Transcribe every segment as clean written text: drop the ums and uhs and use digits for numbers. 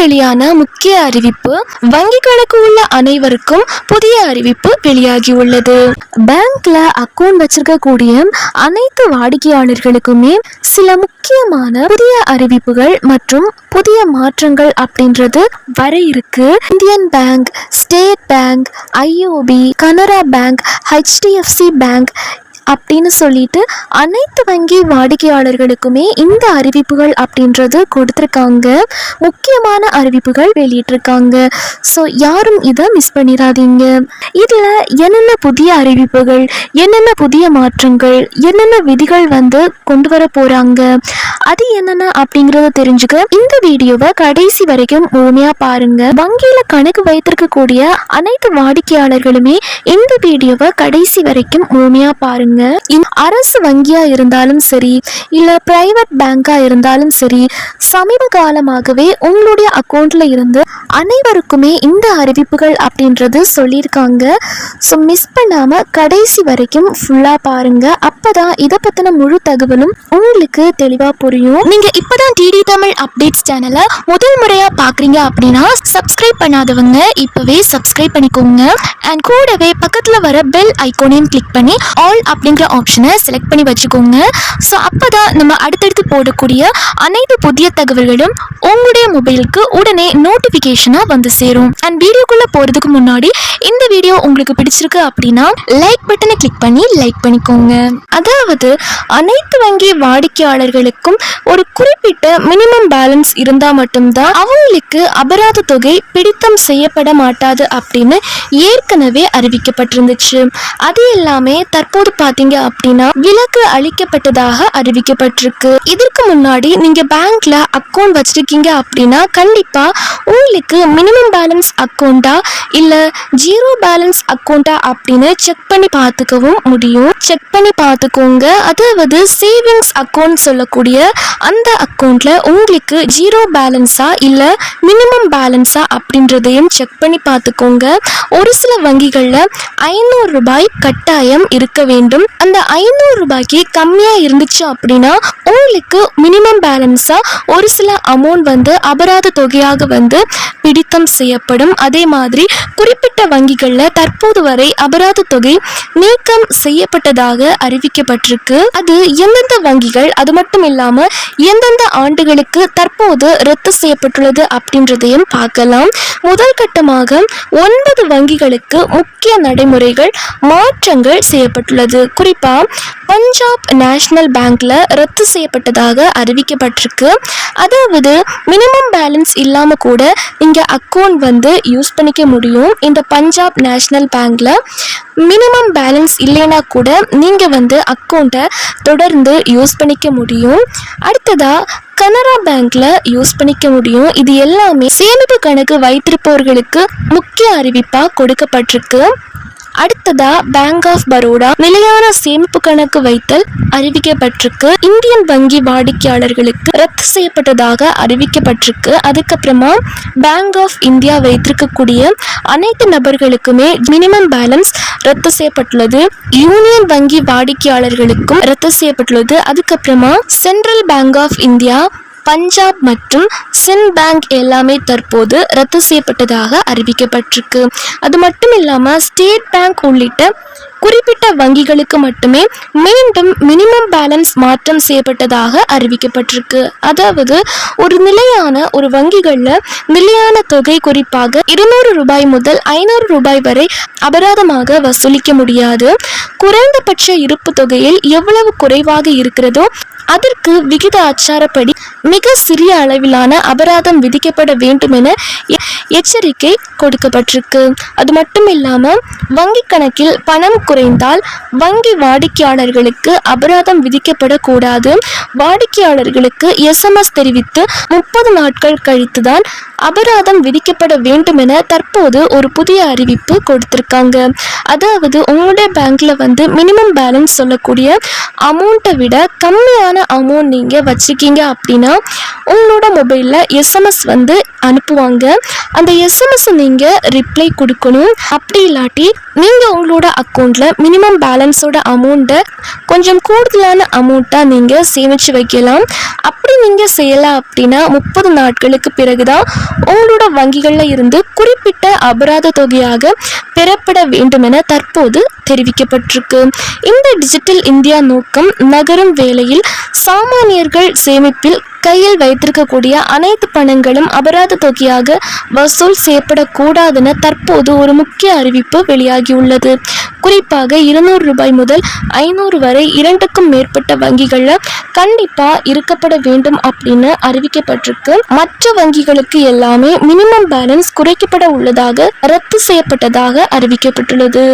வெளியான முக்கிய அறிவிப்பு. வங்கி கணக்கு உள்ள அனைவருக்கும் புதிய அறிவிப்பு வெளியாகியுள்ளது. பேங்க்ல அக்கவுண்ட் வச்சிருக்கக்கூடிய அனைத்து வாடிக்கையாளர்களுக்குமே சில முக்கியமான புதிய அறிவிப்புகள் மற்றும் புதிய மாற்றங்கள் அப்படின்றது வர இருக்கு. Indian bank, state bank, IOB, Canara bank, HDFC bank அப்படின்னு சொல்லிட்டு அனைத்து வங்கி வாடிக்கையாளர்களுக்குமே இந்த அறிவிப்புகள் அப்படின்றது கொடுத்துருக்காங்க. முக்கியமான அறிவிப்புகள் வெளியிட்டிருக்காங்க. ஸோ யாரும் இதை மிஸ் பண்ணிடாதீங்க. இதில் என்னென்ன புதிய அறிவிப்புகள், என்னென்ன புதிய மாற்றங்கள், என்னென்ன விதிகள் கொண்டு வர போகிறாங்க, அது என்னென்ன அப்படிங்கிறத தெரிஞ்சுக்க இந்த வீடியோவை கடைசி வரைக்கும் முழுமையாக பாருங்க. வங்கியில் கணக்கு வைத்திருக்கக்கூடிய அனைத்து வாடிக்கையாளர்களுமே இந்த வீடியோவை கடைசி வரைக்கும் முழுமையாக பாருங்க. அரசு வங்கியா இருந்தாலும் சரி, இல்ல பிரைவேட் பேங்கா இருந்தாலும் சரி, சமீப காலமாகவே உங்களுடைய அக்கௌண்ட்ல இருந்து அனைவருக்குமே இந்த அறிவிப்புகள் அப்படின்றது சொல்லியிருக்காங்க. ஸோ மிஸ் பண்ணாம கடைசி வரைக்கும் ஃபுல்லா பாருங்க. அப்பதான் இதை பத்தின முழு தகவலும் உங்களுக்கு தெளிவா புரியும். நீங்க இப்பதான் டிடி தமிழ் அப்டேட்ஸ் சேனலை முதல் முறையா பாக்குறீங்க அப்படின்னா சப்ஸ்கிரைப் பண்ணாதவங்க இப்பவே சப்ஸ்கிரைப் பண்ணிக்கோங்க. அண்ட் கூடவே பக்கத்துல வர பெல் ஐகானையும் கிளிக் பண்ணி ஆல் அப்படிங்கிற ஆப்ஷனை செலக்ட் பண்ணி வச்சுக்கோங்க. ஸோ அப்போதான் நம்ம அடுத்தடுத்து போடக்கூடிய அனைத்து புதிய தகவல்களும் உங்களுடைய மொபைலுக்கு உடனே நோட்டிஃபிகேஷனாக சேரும். அண்ட் வீடியோக்குள்ளே போகிறதுக்கு முன்னாடி இந்த வீடியோ உங்களுக்கு பிடிச்சிருக்கு அப்படின்னா லைக் பட்டனை கிளிக் பண்ணி லைக் பண்ணிக்கோங்க. அதாவது அனைத்து வங்கி வாடிக்கையாளர்களுக்கும் ஒரு குறிப்பிட்ட மினிமம் பேலன்ஸ் இருந்தால் மட்டும்தான் அவங்களுக்கு அபராத தொகை பிடித்தம் செய்யப்பட மாட்டாது அப்படின்னு ஏற்கனவே அறிவிக்கப்பட்டிருந்துச்சு. அது எல்லாமே தற்போது பாத்தீங்க அப்படின்னா விலக்கு அளிக்கப்பட்டதாக அறிவிக்கப்பட்டிருக்கு. இதற்கு முன்னாடி நீங்க பேங்க்ல அக்கவுண்ட் வச்சிருக்கீங்க அப்படின்னா கண்டிப்பா உங்களுக்கு மினிமம் பேலன்ஸ் அக்கௌண்டா இல்ல ஜீரோ பேலன்ஸ் அக்கௌண்டா அப்படின்னு செக் பண்ணி பார்த்துக்கவும் முடியும். செக் பண்ணி பார்த்துக்கோங்க. அதாவது சேவிங்ஸ் அக்கௌண்ட் சொல்லக்கூடிய அந்த அக்கௌண்ட்ல உங்களுக்கு ஜீரோ பேலன்ஸா இல்ல மினிமம் பேலன்ஸா அப்படின்றதையும் செக் பண்ணி பார்த்துக்கோங்க. ஒரு சில வங்கிகள்ல 500 ரூபாய் கட்டாயம் இருக்க வேண்டும். அந்த 500 ரூபாய்க்கு கம்மியா இருந்துச்சு அப்படின்னா உங்களுக்கு மினிமம் பேலன்ஸா ஒரு சில அமௌண்ட் அபராத தொகையாக பிடித்தம் செய்யப்படும். அதே மாதிரி குறிப்பிட்ட வங்கிகள்ல தற்போது வரை அபராத தொகை நீக்கம் செய்யப்பட்டதாக அறிவிக்கப்பட்டிருக்கு. அது எந்தெந்த வங்கிகள், அது மட்டும் இல்லாம எந்தெந்த ஆண்டுகளுக்கு தற்போது ரத்து செய்யப்பட்டுள்ளது அப்படின்றதையும் பார்க்கலாம். முதல் கட்டமாக 9 வங்கிகளுக்கு முக்கிய நடைமுறைகள் மாற்றங்கள் செய்யப்பட்டுள்ளது. குறிப்பா பஞ்சாப் நேஷனல் பேங்க்ல ரத்து செய்யப்பட்டதாக அறிவிக்கப்பட்டிருக்கு. அதாவது மினிமம் பேலன்ஸ் இல்லாம கூட நீங்க அக்கௌண்ட் யூஸ் பண்ணிக்க முடியும். இந்த பஞ்சாப் நேஷனல் பேங்க்ல மினிமம் பேலன்ஸ் இல்லைன்னா கூட நீங்க அக்கௌண்ட்டை தொடர்ந்து யூஸ் பண்ணிக்க முடியும். அடுத்ததா கனரா பேங்க்ல யூஸ் பண்ணிக்க முடியும். இது எல்லாமே சேமிப்பு கணக்கு வைத்திருப்பவர்களுக்கு முக்கிய அறிவிப்பா கொடுக்கப்பட்டிருக்கு. அடுத்ததா பேங்க் ஆஃப் பரோடா நிலையான சேமிப்பு கணக்கு வைத்தல் அறிவிக்கப்பட்டிருக்கு. இந்தியன் வங்கி வாடிக்கையாளர்களுக்கு ரத்து செய்யப்பட்டதாக அறிவிக்கப்பட்டிருக்கு. அதுக்கப்புறமா பேங்க் ஆஃப் இந்தியா வைத்திருக்கக்கூடிய அனைத்து நபர்களுக்குமே மினிமம் பேலன்ஸ் ரத்து செய்யப்பட்டுள்ளது. யூனியன் வங்கி வாடிக்கையாளர்களுக்கும் ரத்து செய்யப்பட்டுள்ளது. அதுக்கப்புறமா central bank of India, Punjab மற்றும் சின் பேங்க் எல்லாமே தற்போது ரத்து செய்யப்பட்டதாக அறிவிக்கப்பட்டிருக்கு. அது மட்டும் இல்லாம ஸ்டேட் பேங்க் உள்ளிட்ட குறிப்பிட்ட வங்கிகளுக்கு மட்டுமே மீண்டும் மினிமம் பேலன்ஸ் மாற்றம் செய்யப்பட்டதாக அறிவிக்கப்பட்டிருக்கு. அதாவது ஒரு வங்கிகள்ல நிலையான தொகை குறிப்பாக 200 ரூபாய் முதல் 500 ரூபாய் வரை அபராதமாக வசூலிக்க முடியாது. குறைந்தபட்ச இருப்பு தொகையில் எவ்வளவு குறைவாக இருக்கிறதோ அதற்கு விகித ஆச்சாரப்படி மிக சிறிய அளவிலான அபராதம் விதிக்கப்பட வேண்டும் என எச்சரிக்கை கொடுக்கப்பட்டிருக்கு. அது மட்டும் இல்லாம வங்கி கணக்கில் பணம் குறைந்தால் வங்கி வாடிக்கையாளர்களுக்கு அபராதம் விதிக்கப்படக்கூடாது. வாடிக்கையாளர்களுக்கு SMS தெரிவித்து 30 நாட்கள் கழித்துதான் அபராதம் விதிக்கப்பட வேண்டும் என தற்போது ஒரு புதிய அறிவிப்பு கொடுத்திருக்காங்க. அதாவது உங்களுடைய பேங்க்ல மினிமம் பேலன்ஸ் சொல்லக்கூடிய அமௌண்ட்டை விட கம்மியான அமௌண்ட் நீங்க வச்சிருக்கீங்க அப்படின்னா உங்களோட மொபைல்ல SMS அனுப்புவாங்க. அந்த SMS நீங்க ரிப்ளை கொடுக்கணும். அப்படி இல்லாட்டி நீங்க உங்களோட அக்கௌண்ட்ல அக்கௌண்ட்ல மினிமம் பேலன்ஸோட அமௌண்ட்டை கொஞ்சம் கூடுதலான அமௌண்ட்டாக நீங்கள் சேமித்து வைக்கலாம். அப்படி நீங்கள் செய்யலாம் அப்படின்னா 30 நாட்களுக்கு பிறகுதான் உங்களோட வங்கிகளில் இருந்து குறிப்பிட்ட அபராத தொகையாக பெறப்பட வேண்டும் என தற்போது தெரிவிக்கப்பட்டிருக்கு. இந்த டிஜிட்டல் இந்தியா நோக்கம் நகரும் வேளையில் சாமானியர்கள் சேமிப்பில் கையில் வைத்திருக்கக்கூடிய அனைத்து பணங்களும் அபராத தொகையாக வசூல் செய்யப்படக்கூடாதுன்னு தற்போது ஒரு முக்கிய அறிவிப்பு வெளியாகியுள்ளது. குறிப்பாக 200 ரூபாய் முதல் 500 வரை 2க்கும் மேற்பட்ட வங்கிகளில் கண்டிப்பாக இருக்கப்பட வேண்டும் அப்படின்னு அறிவிக்கப்பட்டிருக்கு. மற்ற வங்கிகளுக்கு எல்லாமே மினிமம் பேலன்ஸ் குறைக்கப்பட உள்ளதாக ரத்து செய்யப்பட்டதாக அறிவிக்கப்பட்டுள்ளது.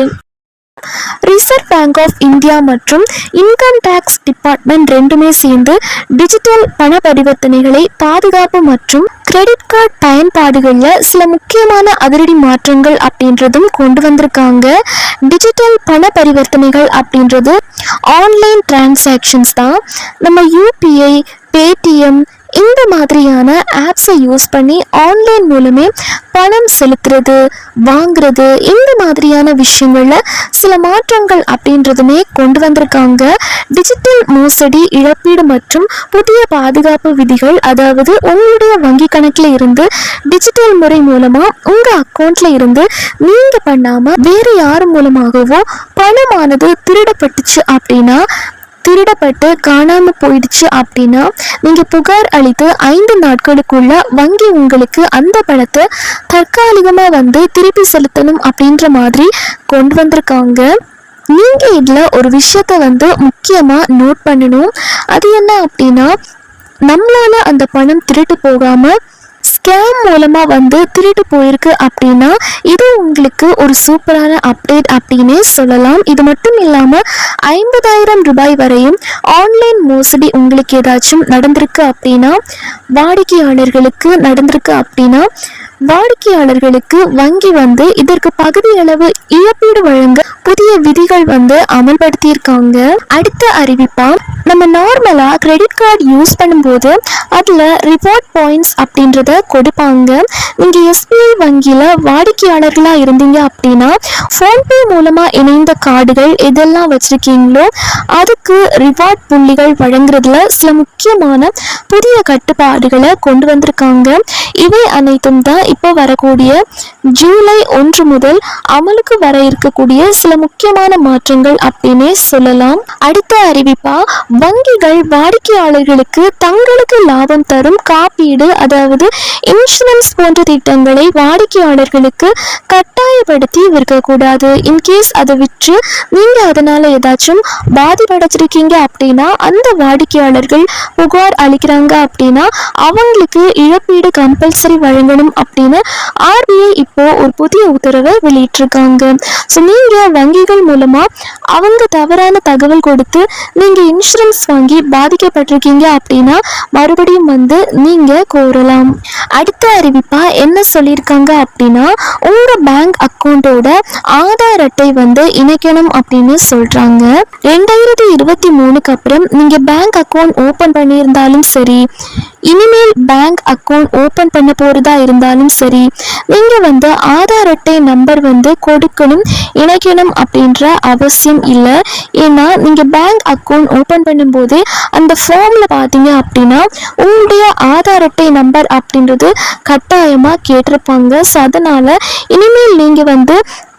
ரிசர்வ் பேங்க் ஆஃப் இந்தியா மற்றும் இன்கம் டேக்ஸ் டிபார்ட்மெண்ட் ரெண்டுமே சேர்ந்து டிஜிட்டல் பண பரிவர்த்தனைகளை பாதுகாப்பு மற்றும் கிரெடிட் கார்டு பயன்பாடுகளில் சில முக்கியமான அதிரடி மாற்றங்கள் அப்படின்றதும் கொண்டு வந்திருக்காங்க. டிஜிட்டல் பண பரிவர்த்தனைகள் அப்படின்றது ஆன்லைன் டிரான்சாக்ஷன்ஸ் தான். நம்ம யூபிஐ, பேடிஎம் இந்த மாதிரியான ஆப்ஸை யூஸ் பண்ணி ஆன்லைன் மூலமே பணம் செலுத்துறது, வாங்குறது இந்த மாதிரியான விஷயங்கள்ல சில மாற்றங்கள் அப்படின்றதுமே கொண்டு வந்திருக்காங்க. டிஜிட்டல் மோசடி, இழப்பீடு மற்றும் புதிய பாதுகாப்பு விதிகள், அதாவது உங்களுடைய வங்கி கணக்கில் இருந்து டிஜிட்டல் முறை மூலமா உங்க அக்கௌண்ட்ல இருந்து நீங்க பண்ணாம வேறு யார் மூலமாகவோ பணமானது திருடப்பட்டுச்சு அப்படின்னா, திருடப்பட்டு காணாம போயிடுச்சு அப்படின்னா நீங்க புகார் அளித்து 5 நாட்களுக்குள்ள வங்கி உங்களுக்கு அந்த பணத்தை தற்காலிகமா திருப்பி செலுத்தணும் அப்படின்ற மாதிரி கொண்டு வந்திருக்காங்க. நீங்க இதுல ஒரு விஷயத்த முக்கியமா நோட் பண்ணணும். அது என்ன அப்படின்னா, நம்மளால அந்த பணம் திருட்டு போகாம ஸ்கேம் மூலமாக திருட்டு போயிருக்கு அப்படின்னா இது உங்களுக்கு ஒரு சூப்பரான அப்டேட் அப்படின்னே சொல்லலாம். இது மட்டும் இல்லாமல் 50,000 ரூபாய் வரையும் ஆன்லைன் மோசடி உங்களுக்கு ஏதாச்சும் நடந்திருக்கு அப்படின்னா, வாடிக்கையாளர்களுக்கு நடந்திருக்கு அப்படின்னா வாடிக்கையாளர்களுக்கு வங்கி இதற்கு பகுதியளவு இழப்பீடு வழங்க புதிய விதிகள் அமல்படுத்தியிருக்காங்க. அடுத்த அறிவிப்பா, நம்ம நார்மலா கிரெடிட் கார்டு யூஸ் பண்ணும்போது அதுல ரிவார்ட் பாயிண்ட்ஸ் அப்படின்றத கொடுப்பாங்க. நீங்க எஸ்பிஐ வங்கியில வாடிக்கையாளர்களா இருந்தீங்க அப்படின்னா போன்பே மூலமா இணைந்த கார்டுகள் எதெல்லாம் வச்சிருக்கீங்களோ அதுக்கு ரிவார்ட் புள்ளிகள் வழங்குறதுல சில முக்கியமான புதிய கட்டுப்பாடுகளை கொண்டு வந்திருக்காங்க. இவை அனைத்தும் தான் இப்போ வரக்கூடிய ஜூலை 1 முதல் அமலுக்கு வர இருக்கக்கூடிய சில முக்கியமான மாற்றங்கள் அப்படின்னே சொல்லலாம். அடுத்த அறிவிப்பா, வங்கிகள் வாடிக்கையாளர்களுக்கு தங்களுக்கு லாபம் தரும் காப்பீடு, அதாவது இன்சூரன்ஸ் போன்ற திட்டங்களை வாடிக்கையாளர்களுக்கு கட்டாயப்படுத்தி விற்கக்கூடாது. இன்கேஸ் அதை விற்று நீங்க அதனால ஏதாச்சும் பாதிப்படைச்சிருக்கீங்க அப்படின்னா அந்த வாடிக்கையாளர்கள் புகார் அளிக்கிறாங்க அப்படின்னா அவங்களுக்கு இழப்பீடு கம்பல்சரி வழங்கணும் அப்படின்னு ஆர்பிஐ இப்போ ஒரு புதிய உத்தரவை வெளியிட்டிருக்காங்க. ஸோ நீங்க வங்கிகள் மூலமா அவங்க தவறான தகவல் கொடுத்து நீங்க இன்சூரன்ஸ் வாங்கி பாதிக்கப்பட்டிருக்கீங்க அப்படின்னா மறுபடியும் நீங்க கோரலாம். அடுத்த அறிவிப்பா என்ன சொல்லியிருக்காங்க அப்படின்னா, உங்க பேங்க் அக்கௌண்டோட ஆதார் அட்டை இணைக்கணும் அப்படின்னு சொல்றாங்க. 2023க்கு அப்புறம் நீங்க பேங்க் அக்கௌண்ட் ஓபன் பண்ணியிருந்தாலும் சரி, இனிமேல் பேங்க் அக்கௌண்ட் ஓபன் பண்ண போறதா இருந்தாலும் சரி, நீங்க ஆதார் அட்டை நம்பர் கொடுக்கணும், இணைக்கணும் அப்படின்ற அவசியம் இல்லை. ஏன்னா நீங்க பேங்க் அக்கௌண்ட் ஓபன் பண்ணும்போதே அந்த ஃபார்ம்ல பாத்தீங்க அப்படின்னா உங்களுடைய ஆதார் அட்டை நம்பர் அப்படின்றது கட்டாயமா கேட்டிருப்பாங்க. ஸோ அதனால இனிமேல் நீங்க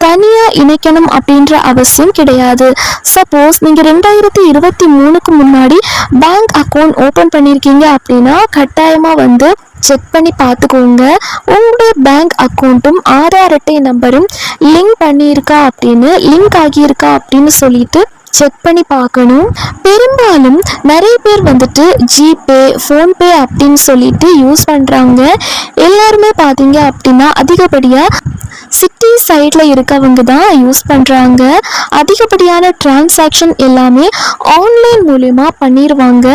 தனியா இணைக்கணும் அப்படின்ற அவசியம் கிடையாது. சப்போஸ் நீங்க 2023க்கு முன்னாடி பேங்க் அக்கௌண்ட் ஓபன் பண்ணியிருக்கீங்க அப்படின்னா கட்டாயமா செக் பண்ணி பார்த்துக்கோங்க. உங்களுடைய பேங்க் அக்கௌண்ட்டும் ஆதார் அட்டை நம்பரும் லிங்க் பண்ணியிருக்கா அப்படின்னு, லிங்க் ஆகியிருக்கா அப்படின்னு சொல்லிட்டு செக் பண்ணி பார்க்கணும். பெரும்பாலும் நிறைய பேர் ஜிபே, ஃபோன்பே அப்படின்னு சொல்லிட்டு யூஸ் பண்ணுறாங்க. எல்லாருமே பார்த்தீங்க அப்படின்னா அதிகப்படியாக சிட்டி சைடில் இருக்கவங்க தான் யூஸ் பண்ணுறாங்க. அதிகப்படியான டிரான்சாக்ஷன் எல்லாமே ஆன்லைன் மூலமா பண்ணிடுவாங்க.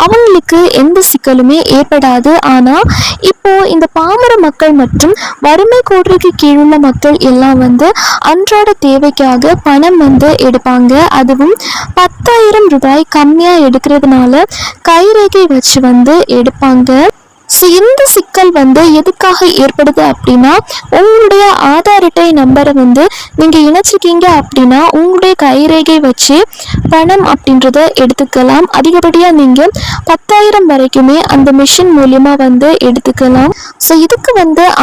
அவங்களுக்கு எந்த சிக்கலுமே ஏற்படாது. ஆனால் இப்போது இந்த பாமர மக்கள் மற்றும் வறுமை கோட்டிற்கு கீழுள்ள மக்கள் எல்லாம் அன்றாட தேவைக்காக பணம் எடுப்பாங்க. அதுவும் 10,000 ரூபாய் கம்மியாக எடுக்கிறதுனால கைரேகை வச்சு எடுப்பாங்க. ஸோ இந்த சிக்கல் எதுக்காக ஏற்படுது அப்படின்னா, உங்களுடைய ஆதார் அட்டை நம்பரை நீங்கள் இணைச்சிருக்கீங்க அப்படின்னா உங்களுடைய கைரேகை வச்சு பணம் அப்படின்றத எடுத்துக்கலாம். அதிகப்படியாக நீங்கள் 10,000 வரைக்குமே அந்த மிஷின் மூலியமாக எடுத்துக்கலாம். ஸோ இதுக்கு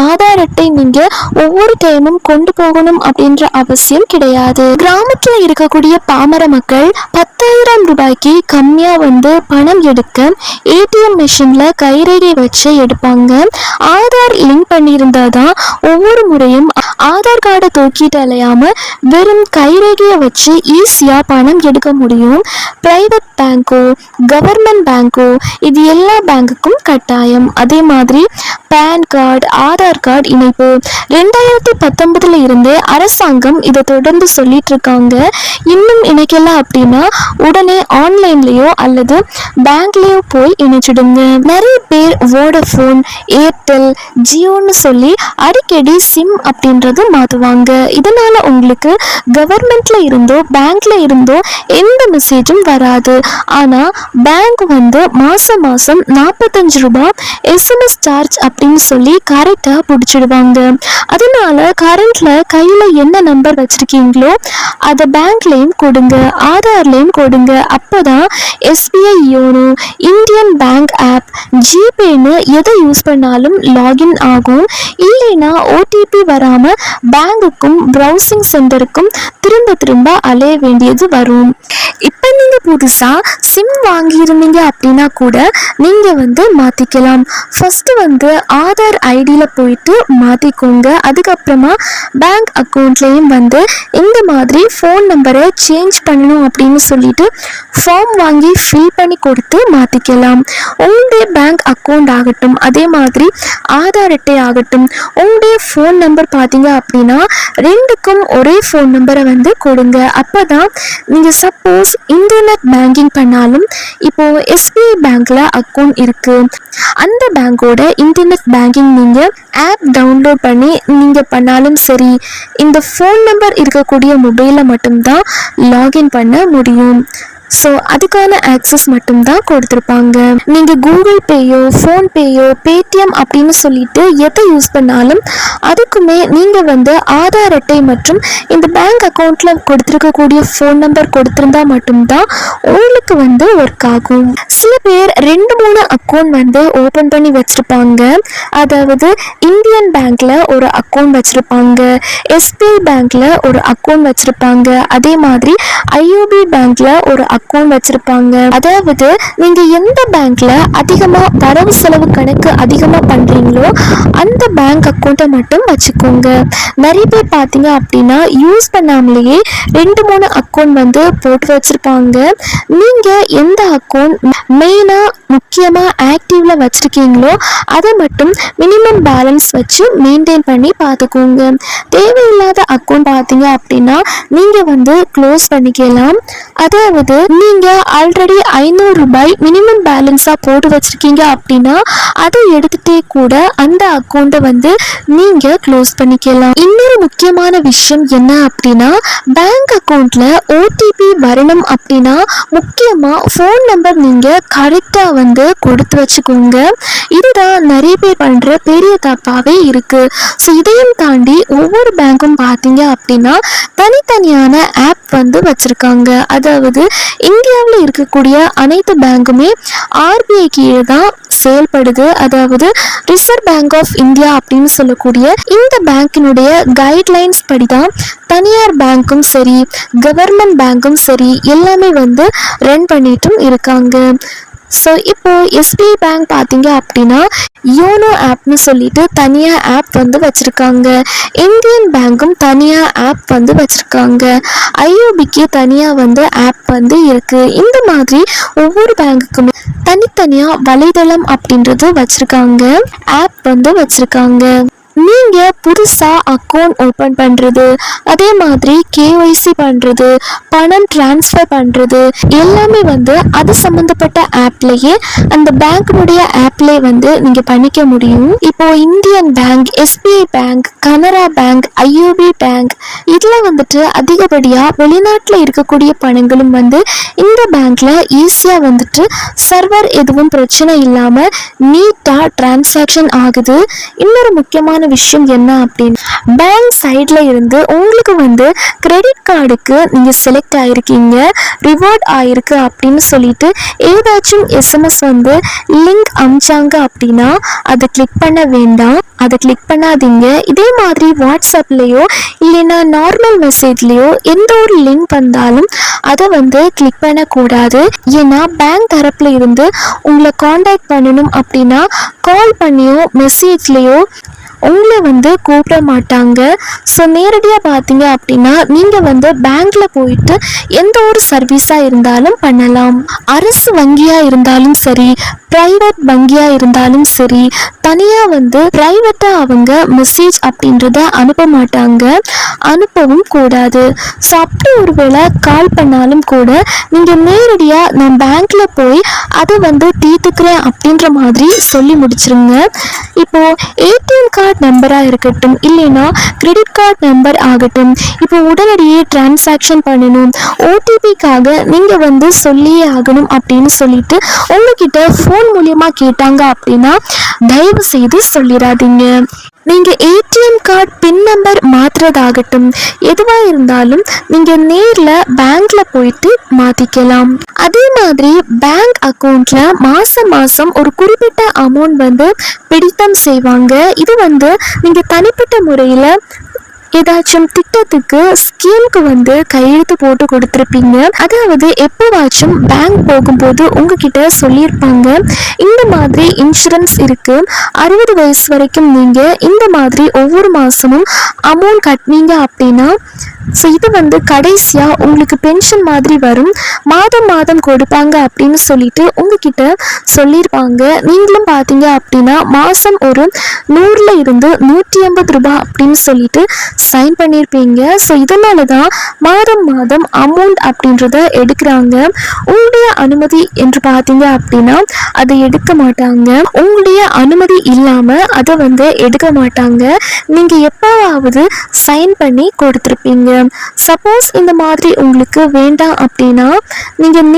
ஆதார் அட்டை நீங்கள் ஒவ்வொரு டைமும் கொண்டு போகணும் அப்படின்ற அவசியம் கிடையாது. கிராமத்தில் இருக்கக்கூடிய பாமர மக்கள் 10,000 ரூபாய்க்கு கம்மியாக பணம் எடுக்க ஏடிஎம் மிஷின்ல கைரேகை வச்சு எடுப்பாங்க. ஆதார் லிங்க் பண்ணியிருந்தா தான் ஒவ்வொரு முறையும் ஆதார் கார்டை தூக்கிட்டு அலையாம வெறும் கைரேகையை வச்சு ஈஸியா பணம் எடுக்க முடியும். பிரைவேட் பேங்கோ கவர்மெண்ட் பேங்கோ இது எல்லா பேங்குக்கும் கட்டாயம். அதே மாதிரி பேன் கார்டு ஆதார் கார்டு இணைப்பு 2019 இருந்தே அரசாங்கம் இதை தொடர்ந்து சொல்லிட்டு இருக்காங்க. இன்னும் இணைக்கல அப்படின்னா உடனே ஆன்லைன்லயோ அல்லது பேங்க்லயோ போய் இணைச்சிடுங்க. நிறைய பேர் வோடஃபோன் ஏர்டெல் ஜியோன்னு சொல்லி அடிக்கடி சிம் அப்படின்றது மாற்றுவாங்க. இதனால உங்களுக்கு கவர்மெண்ட்ல இருந்தோ பேங்க்ல இருந்தோ எந்த மெசேஜும் வராது. ஆனா பேங்க் மாசம் மாசம் 45 ரூபாய் எஸ்எம்எஸ் சார்ஜ் அப்படின்னு சொல்லி கரெக்டா பிடிச்சிடுவாங்க. அதனால கரண்ட்ல கையில என்ன நம்பர் வச்சிருக்கீங்களோ அதை பேங்க்லயும் கொடுங்க, ஆதார்லயும் கொடுங்க. அப்பதான் SBI YONO Indian bank app ஜிபேன்னு எதை யூஸ் பண்ணாலும் லாகின் ஆகும். இல்லைன்னா ஓடிபி வராம பேங்குக்கும் ப்ரௌசிங் சென்டருக்கும் திரும்ப திரும்ப அலைய வேண்டியது வரும். இப்போ நீங்க புதுசா சிம் வாங்கியிருந்தீங்க அப்படின்னா கூட நீங்க மாத்திக்கலாம். ஃபர்ஸ்ட் ஆதார் ஐடியில போயிட்டு மாத்திக்கோங்க. அதுக்கப்புறமா பேங்க் அக்கௌண்ட்லயும் இந்த மாதிரி ஃபோன் நம்பரை சேஞ்ச் பண்ணணும் அப்படின்னு சொல்லிட்டு ஃபார்ம் வாங்கி ஃபில் பண்ணி கொடுத்து மாத்திக்கலாம். உங்களுடைய பேங்க் அக்கௌண்ட் ஆகட்டும் அதே மாதிரி ஆதார் அட்டை ஆகட்டும் உங்களுடைய ஃபோன் நம்பர் பார்த்தீங்க அப்படின்னா ரெண்டுக்கும் ஒரே ஃபோன் நம்பரை கொடுங்க. அப்பதான் நீங்க சப்போஸ் இன்டர்நெட் பேங்கிங் பண்ணாலும் இப்போ எஸ்பிஐ பேங்க்ல அக்கௌண்ட் இருக்கு, அந்த பேங்கோட இன்டர்நெட் பேங்கிங் நீங்க ஆப் டவுன்லோட் பண்ணி நீங்க பண்ணாலும் சரி இந்த ஃபோன் நம்பர் இருக்கக்கூடிய மொபைலை மட்டும்தான் லாகின் பண்ண முடியும். ஸோ அதுக்கான ஆக்சஸ் மட்டும்தான் கொடுத்துருப்பாங்க. நீங்கள் கூகுள் பேயோ ஃபோன்பேயோ பேடிஎம் அப்படின்னு சொல்லிட்டு எதை யூஸ் பண்ணாலும் அதுக்குமே நீங்கள் ஆதார் அட்டை மற்றும் இந்த பேங்க் அக்கௌண்ட்டில் கொடுத்துருக்கக்கூடிய ஃபோன் நம்பர் கொடுத்துருந்தா மட்டும்தான் உங்களுக்கு ஒர்க் ஆகும். சில பேர் 2-3 அக்கௌண்ட் ஓப்பன் பண்ணி வச்சுருப்பாங்க. அதாவது இந்தியன் பேங்க்ல ஒரு அக்கௌண்ட் வச்சுருப்பாங்க, எஸ்பிஐ பேங்க்ல ஒரு அக்கௌண்ட் வச்சுருப்பாங்க, அதே மாதிரி ஐஓபி பேங்க்ல ஒரு அக்கௌண்ட் வச்சிருப்பாங்க. அதாவது நீங்க எந்த பேங்க்ல அதிகமா வரவு செலவு கணக்கு அதிகமா பண்றீங்களோ அந்த பேங்க் அக்கௌண்ட்டை மட்டும் வச்சுக்கோங்க. நிறைய பேர் பார்த்தீங்க அப்படின்னா யூஸ் பண்ணாமலேயே 2-3 அக்கௌண்ட் போட்டு வச்சிருப்பாங்க. நீங்க எந்த அக்கௌண்ட் மெயினா முக்கியமா ஆக்டிவ்ல வச்சிருக்கீங்களோ அதை மட்டும் மினிமம் பேலன்ஸ் வச்சு மெயின்டைன் பண்ணி பார்த்துக்கோங்க. தேவையில்லாத அக்கௌண்ட் பார்த்தீங்க அப்படின்னா நீங்க க்ளோஸ் பண்ணிக்கலாம். அதாவது நீங்க ஆல்ரெடி 500 ரூபாய் மினிமம் பேலன்ஸா போட்டு வச்சிருக்கீங்க அப்படின்னா அதை எடுத்துட்டே கூட அந்த அக்கௌண்ட்டை நீங்க க்ளோஸ் பண்ணிக்கலாம். இன்னொரு முக்கியமான விஷயம் என்ன அப்படின்னா பேங்க் அக்கௌண்ட்ல ஓடிபி வரணும் அப்படின்னா முக்கியமா ஃபோன் நம்பர் நீங்க கரெக்டா கொடுத்து வச்சுக்கோங்க. இதுதான் நிறைய பேர் பண்ற பெரிய தப்பாவே இருக்கு. ஸோ இதையும் தாண்டி ஒவ்வொரு பேங்க்கும் பார்த்தீங்க அப்படின்னா தனித்தனியான ஆப் வச்சிருக்காங்க. அதாவது இந்தியாவில் இருக்கக்கூடிய அனைத்து பேங்குமே ஆர்பிஐ கீழே தான் செயல்படுது. அதாவது ரிசர்வ் பேங்க் ஆஃப் இந்தியா அப்படின்னு சொல்லக்கூடிய இந்த பேங்கினுடைய கைட்லைன்ஸ் படிதான் தனியார் பேங்க்கும் சரி கவர்மெண்ட் பேங்க்கும் சரி எல்லாமே ரன் பண்ணிட்டும் இருக்காங்க. ஸோ இப்போ எஸ்பிஐ பேங்க் பார்த்தீங்க அப்படின்னா யோனோ ஆப்னு சொல்லிட்டு தனியாக ஆப் வச்சுருக்காங்க. இந்தியன் பேங்க்கும் தனியாக ஆப் வச்சுருக்காங்க. ஐஓபிக்கு தனியாக ஆப் இருக்குது. இந்த மாதிரி ஒவ்வொரு பேங்குக்குமே தனித்தனியாக வலைதளம் அப்படின்றது வச்சுருக்காங்க, ஆப் வச்சுருக்காங்க. நீங்க புதுசா அக்கௌண்ட் ஓபன் பண்றது, அதே மாதிரி கேஒய்சி பண்றது, பணம் டிரான்ஸ்ஃபர் பண்றது எல்லாமே வந்து அது சம்பந்தப்பட்ட ஆப்லயே, அந்த பேங்க்னுடைய ஆப்லயே வந்து நீங்க பண்ணிக்க முடியும். இப்போ Indian bank, SBI bank, Canara bank, IOB bank இதுல வந்துட்டு அதிகப்படியா வெளிநாட்டுல இருக்கக்கூடிய பணங்களும் வந்து இந்த பேங்க்ல ஈஸியா வந்துட்டு சர்வர் எதுவும் பிரச்சனை இல்லாம நீட்டா டிரான்சாக்ஷன் ஆகுது. இன்னொரு முக்கியமான விஷயம் என்ன அப்படின்னு, பேங்க் சைட்ல இருந்து உங்களுக்கு வந்து கிரெடிட் கார்டுக்கு நீங்க செலக்ட் ஆயிருக்கீங்க, ரிவார்ட் ஆயிருக்கு அப்படின்னு சொல்லிட்டு ஏதாச்சும் எஸ்எம்எஸ் வந்து லிங்க் அமிச்சாங்க அப்படின்னா அதை கிளிக் பண்ண வேண்டாம், அதை கிளிக் பண்ணாதீங்க. இதே மாதிரி வாட்ஸ்அப்லயோ இல்லைன்னா நார்மல் மெசேஜ்லயோ எந்த ஒரு லிங்க் வந்தாலும் அதை வந்து கிளிக் பண்ணக்கூடாது. ஏன்னா பேங்க் தரப்புல இருந்து உங்களை காண்டாக்ட் பண்ணணும் அப்படின்னா கால் பண்ணியோ மெசேஜ்லயோ உங்களை வந்து கூப்பிட மாட்டாங்க. ஸோ நேரடியாக பார்த்தீங்க அப்படின்னா நீங்கள் வந்து பேங்க்ல போயிட்டு எந்த ஒரு சர்வீஸாக இருந்தாலும் பண்ணலாம். அரசு வங்கியாக இருந்தாலும் சரி, ப்ரைவேட் வங்கியாக இருந்தாலும் சரி, தனியாக வந்து ப்ரைவேட்டாக அவங்க மெசேஜ் அப்படின்றத அனுப்ப மாட்டாங்க, அனுப்பவும் கூடாது. ஸோ அப்படி ஒருவேளை கால் பண்ணாலும் கூட நீங்கள் நேரடியாக நான் பேங்க்ல போய் அதை வந்து தீர்த்துக்கிறேன் அப்படின்ற மாதிரி சொல்லி முடிச்சிருங்க. இப்போ ஏடிஎம் கார்டு நம்பராக இருக்கட்டும் இல்லைன்னா கிரெடிட் கார்டு நம்பர் ஆகட்டும், இப்போ உடனடியே டிரான்சாக்ஷன் பண்ணணும், ஓடிபிக்காக நீங்கள் வந்து சொல்லியே ஆகணும் அப்படின்னு சொல்லிட்டு உங்ககிட்ட ஃபோன் மூலியமா கேட்டாங்க அப்படின்னா தயவு செய்து சொல்லிடாதீங்க. நீங்கள் ஏடிஎம் கார்டு பின் நம்பர் மாற்றுறதாகட்டும் எதுவாக இருந்தாலும் நீங்கள் நேரில் பேங்க்ல போயிட்டு மாற்றிக்கலாம். அதே மாதிரி பேங்க் அக்கௌண்ட்ல மாதம் மாதம் ஒரு குறிப்பிட்ட அமௌண்ட் வந்து பிடித்தம் செய்வாங்க. இது வந்து நீங்கள் தனிப்பட்ட முறையில் ஏதாச்சும் திட்டத்துக்கு ஸ்கீமுக்கு வந்து கையெழுத்து போட்டு கொடுத்துருப்பீங்க. அதாவது எப்போவாச்சும் பேங்க் போகும்போது உங்ககிட்ட சொல்லியிருப்பாங்க, இந்த மாதிரி இன்சூரன்ஸ் இருக்கு, 60 வயசு வரைக்கும் நீங்க இந்த மாதிரி ஒவ்வொரு மாசமும் அமௌண்ட் கட்டினீங்க அப்படின்னா ஸோ இது வந்து கடைசியா உங்களுக்கு பென்ஷன் மாதிரி வரும், மாதம் மாதம் கொடுப்பாங்க அப்படின்னு சொல்லிட்டு உங்ககிட்ட சொல்லியிருப்பாங்க. நீங்களும் பார்த்தீங்க அப்படின்னா மாதம் ஒரு 100ல இருந்து 150 ரூபாய் அப்படின்னு சொல்லிட்டு சைன் பண்ணியிருப்பீங்க. ஸோ இதனால தான் மாதம் மாதம் அமௌண்ட் அப்படின்றத எடுக்கிறாங்க. உங்களுடைய அனுமதி என்று பார்த்தீங்க அப்படின்னா அதை எடுக்க மாட்டாங்க, உங்களுடைய அனுமதி இல்லாமல் அதை வந்து எடுக்க மாட்டாங்க. நீங்கள் எப்போவாவது சைன் பண்ணி கொடுத்துருப்பீங்க. சப்போஸ் இந்த மாதிரி உங்களுக்கு வேண்டாம் அப்படின்னா நீங்கள்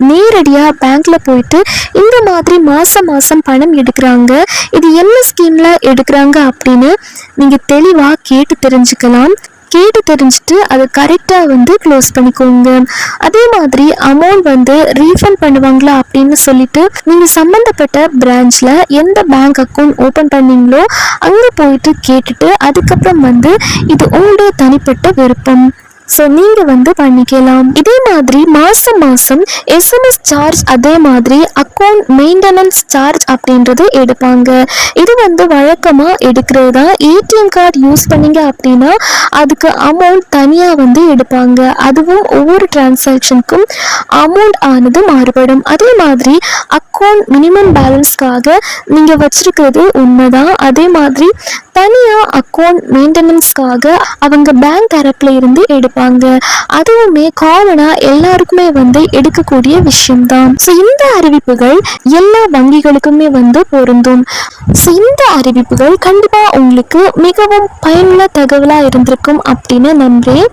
நேரடியாக பேங்க்ல போயிட்டு இந்த மாதிரி மாதம் மாதம் பணம் எடுக்கிறாங்க, இது என்ன ஸ்கீம்ல எடுக்கிறாங்க அப்படின்னு நீங்கள் தெளிவாக கேட்டு தெரிஞ்சுக்கலாம். கேட்டு தெரிஞ்சுட்டு அதை கரெக்டாக வந்து க்ளோஸ் பண்ணிக்கோங்க. அதே மாதிரி அமௌண்ட் வந்து ரீஃபண்ட் பண்ணுவாங்களா அப்படின்னு சொல்லிட்டு நீங்கள் சம்மந்தப்பட்ட பிரான்ச்சில் எந்த பேங்க் அக்கௌண்ட் ஓப்பன் பண்ணீங்களோ அங்கே போயிட்டு கேட்டுட்டு அதுக்கப்புறம் வந்து இது உங்களுடைய தனிப்பட்ட விருப்பம், ஸோ நீங்கள் வந்து பண்ணிக்கலாம். இதே மாதிரி மாதம் மாதம் எஸ்எம்எஸ் சார்ஜ், அதே மாதிரி அக்கௌண்ட் மெயின்டெனன்ஸ் சார்ஜ் அப்படின்றது எடுப்பாங்க. இது வந்து வழக்கமாக எடுக்கிறது தான். ஏடிஎம் கார்டு யூஸ் பண்ணீங்க அப்படின்னா அதுக்கு அமௌண்ட் தனியாக வந்து எடுப்பாங்க. அதுவும் ஒவ்வொரு டிரான்சாக்ஷனுக்கும் அமௌண்ட் ஆனது மாறுபடும். அதே மாதிரி அக்கௌண்ட் மினிமம் பேலன்ஸ்க்காக நீங்கள் வச்சிருக்கிறது உண்மைதான். அதே மாதிரி தனியாக அக்கௌண்ட் மெயின்டெனன்ஸ்க்காக அவங்க பேங்க் தரப்புல இருந்து எடுப்பாங்க. அதுவுமே காமனாக எல்லாருக்குமே வந்து எடுக்கக்கூடிய விஷயம்தான். ஸோ இந்த அறிவிப்புகள் எல்லா வங்கிகளுக்குமே வந்து பொருந்தும். ஸோ இந்த அறிவிப்புகள் கண்டிப்பாக உங்களுக்கு மிகவும் பயனுள்ள தகவலாக இருந்திருக்கும் அப்படின்னு நம்புறேன்.